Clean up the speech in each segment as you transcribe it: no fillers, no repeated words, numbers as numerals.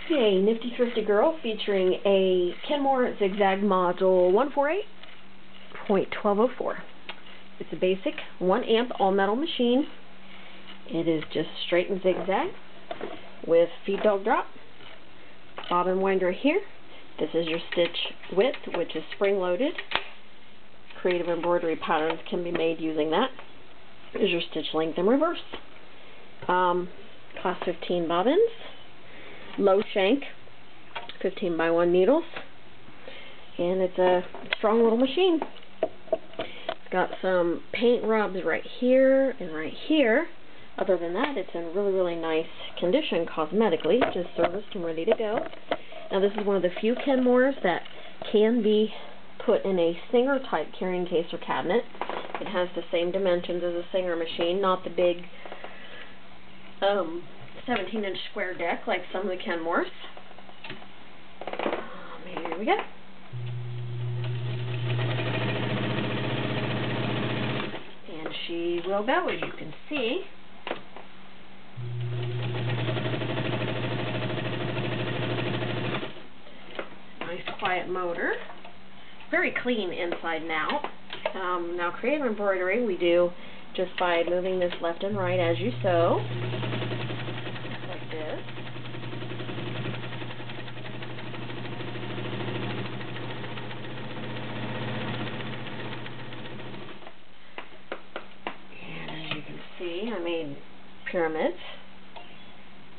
Hey, Nifty Thrifty Girl featuring a Kenmore Zigzag module 148.1204. It's a basic 1 amp all metal machine. It is just straight and zigzag with feed dog drop, bobbin wind right here. This is your stitch width, which is spring loaded. Creative embroidery patterns can be made using that. Here's your stitch length in reverse. Class 15 bobbins. Low shank, 15 by 1 needles, and it's a strong little machine. It's got some paint rubs right here and right here. Other than that, it's in really, really nice condition cosmetically, just serviced and ready to go. Now this is one of the few Kenmores that can be put in a Singer type carrying case or cabinet. It has the same dimensions as a Singer machine, not the big 17-inch square deck like some of the Kenmores. Here we go. And she will go, as you can see. Nice quiet motor. Very clean inside and out. Now creative embroidery we do just by moving this left and right as you sew. Like this. And as you can see, I made pyramids.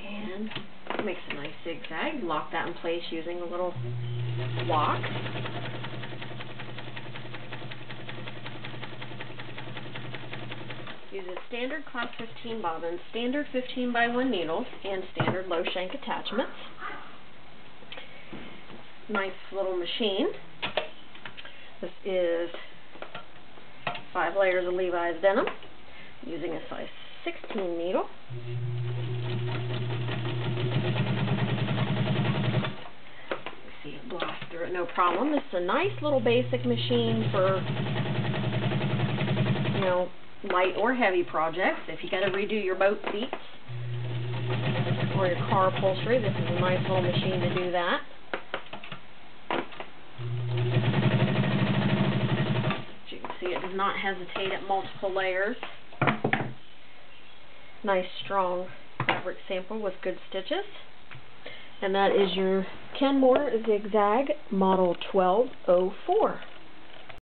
And it makes a nice zigzag. Lock that in place using a little lock. Uses standard class 15 bobbins, standard 15 by 1 needles, and standard low shank attachments. Nice little machine. This is 5 layers of Levi's denim, using a size 16 needle. See it blast through it, no problem. This is a nice little basic machine for, you know, light or heavy projects. If you got to redo your boat seats or your car upholstery, this is a nice little machine to do that. As you can see, it does not hesitate at multiple layers. Nice strong fabric sample with good stitches. And that is your Kenmore Zigzag model 1204.